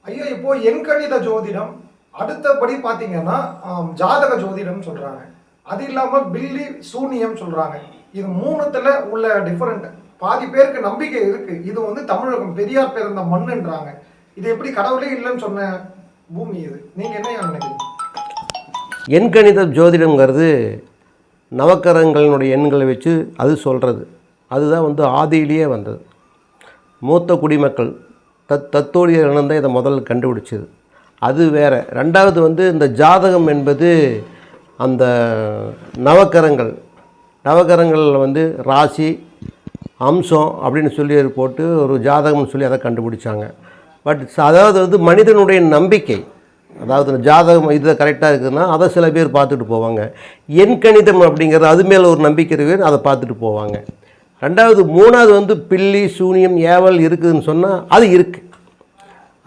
ஐயா இப்போ எண்கணித ஜோதிடம் அடுத்தபடி பார்த்தீங்கன்னா ஜாதக ஜோதிடம் சொல்றாங்க. அது இல்லாம பில்லி சூனியம் சொல்றாங்க. இது மூணுத்துல உள்ள டிஃபரெண்ட். பாதி பேருக்கு நம்பிக்கை இருக்கு. இது வந்து தமிழகம் பெரியார் பிறந்த மண்ணுன்றாங்க. இது எப்படி கடவுளே இல்லைன்னு சொன்ன பூமி இது. நீங்க என்ன நினைக்கிறீங்க? எண்கணித ஜோதிடங்கிறது நவக்கரங்களினுடைய எண்களை வச்சு அது சொல்கிறது. அதுதான் வந்து ஆதியிலேயே வந்தது. மூத்த குடிமக்கள் தத்தோடைய இனந்தான் இதை முதல்ல கண்டுபிடிச்சது. அது வேறு. ரெண்டாவது வந்து இந்த ஜாதகம் என்பது அந்த நவக்கரங்களில் வந்து ராசி அம்சம் அப்படின்னு சொல்லி போட்டு ஒரு ஜாதகம்னு சொல்லி அதை கண்டுபிடிச்சாங்க. பட் அதாவது வந்து மனிதனுடைய நம்பிக்கை, அதாவது ஜாதகம் இது கரெக்டாக இருக்குதுன்னா அதை சில பேர் பார்த்துட்டு போவாங்க. எண்கணிதம் அப்படிங்கிறது அது மேலே ஒரு நம்பிக்கை பேர் அதை பார்த்துட்டு போவாங்க. ரெண்டாவது மூணாவது வந்து பில்லி சூனியம் ஏவல் இருக்குதுன்னு சொன்னால் அது இருக்குது.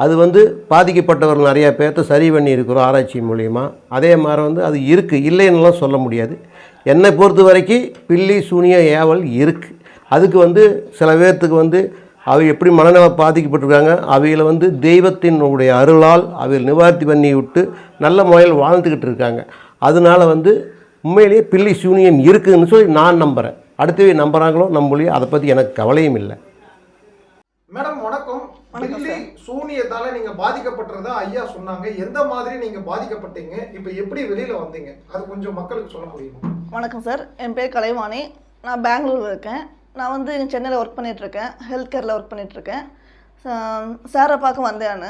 அது வந்து பாதிக்கப்பட்டவர்கள் நிறையா பேர்த்த சரி பண்ணி இருக்கிறோம் ஆராய்ச்சி மூலிமா. அதே மாதிரி வந்து அது இருக்குது, இல்லைன்னுலாம் சொல்ல முடியாது. என்னை பொறுத்த வரைக்கும் பில்லி சூனியம் ஏவல் இருக்குது. அதுக்கு வந்து சில பேர்த்துக்கு வந்து அவை எப்படி மனநல பாதிக்கப்பட்டிருக்காங்க, அவைகளை வந்து தெய்வத்தினுடைய அருளால் அவைகள் நிவார்த்தி பண்ணி விட்டு நல்ல முறையில் வாழ்ந்துக்கிட்டு இருக்காங்க. அதனால் வந்து உண்மையிலேயே பில்லி சூனியம் இருக்குதுன்னு சொல்லி நான் நம்புகிறேன். அடுத்தவே நம்புகிறாங்களோ நம்மளையும் அதை பற்றி எனக்கு கவலையும் இல்லை. மேடம் வணக்கம். பில்லி சூனியத்தால நீங்க பாதிக்கப்பட்டதா ஐயா சொன்னாங்க. எந்த மாதிரி நீங்க பாதிக்கப்பட்டீங்க, இப்போ எப்படி வெளியில வந்தீங்க, அது கொஞ்சம் மக்களுக்கு சொல்ல முடியுமா? வணக்கம் சார், என் பேர் கலைவாணி. நான் பெங்களூரில் இருக்கேன். நான் வந்து சென்னையில் ஒர்க் பண்ணிகிட்ருக்கேன், ஹெல்த் கேரில் ஒர்க் பண்ணிகிட்ருக்கேன். சாரை பார்க்க வந்தேன்.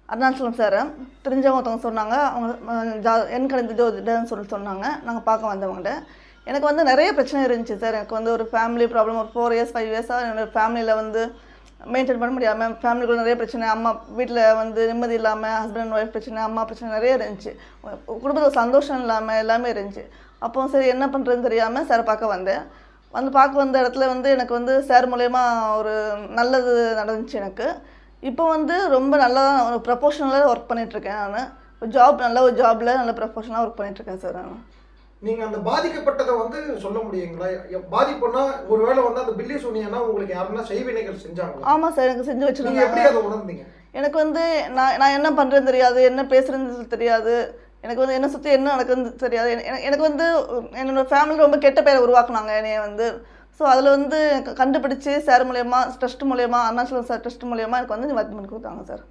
அருணாச்சலம் சாரை தெரிஞ்சவங்க ஒருத்தவங்க சொன்னாங்க. அவங்க எண்கணித ஜோதிடம்னு சொன்னாங்க. நாங்கள் பார்க்க வந்தவங்கள்ட்ட எனக்கு வந்து நிறைய பிரச்சனை இருந்துச்சு சார். எனக்கு வந்து ஒரு ஃபேமிலி ப்ராப்ளம், ஒரு 4 years 5 years என்னோடய ஃபேமிலியில் வந்து மெயின்டைன் பண்ண முடியாமல், ஃபேமிலிக்குள்ள நிறைய பிரச்சனை, அம்மா வீட்டில் வந்து நிம்மதி இல்லாமல், ஹஸ்பண்ட் அண்ட் ஒய்ஃப் பிரச்சனை, அம்மா பிரச்சனை நிறைய இருந்துச்சு. குடும்பத்தில் சந்தோஷம் இல்லாமல் எல்லாமே இருந்துச்சு. அப்போ சரி என்ன பண்ணுறதுன்னு தெரியாமல் சாரை பார்க்க வந்தேன். பார்க்க வந்த இடத்துல வந்து எனக்கு வந்து சார் மூலயமா ஒரு நல்லது நடந்துச்சு எனக்கு. இப்போ வந்து ரொம்ப நல்லா ஒரு ப்ரொஃபஷனலாக ஒர்க் பண்ணிகிட்ருக்கேன். நான் ஒரு ஜாபில் நல்ல ப்ரொஃபஷனலாக ஒர்க் பண்ணிகிட்ருக்கேன் சார். நான் நீங்க அந்த பாதிக்கப்பட்டதை வந்து சொல்ல முடியுங்களா? பாதிப்புனா ஒருவேளை வந்து அந்த பில்லி சூனியம்னா உங்களுக்கு யாருன்னா செய்வினைகள் செஞ்சாங்களா? ஆமாம் சார், எனக்கு செஞ்சு வச்சுருந்தாங்க. எப்படி அதை உணர்ந்தீங்க? எனக்கு வந்து நான் என்ன பண்ணுறேன்னு தெரியாது, என்ன பேசுகிறேன்னு தெரியாது, எனக்கு வந்து என்னை சுற்றி என்ன நடக்குதுன்னு தெரியாது. எனக்கு வந்து என்னோடய ஃபேமிலி ரொம்ப கெட்ட பேரை உருவாக்குனாங்க என்னைய வந்து. ஸோ அதில் வந்து கண்டுபிடிச்சி சார் மூலயமா, ட்ரஸ்ட் மூலயமா, அருணாச்சலம் சார் ட்ரஸ்ட் மூலயமா எனக்கு வந்து நிவாரணம் பண்ணி கொடுத்தாங்க சார்.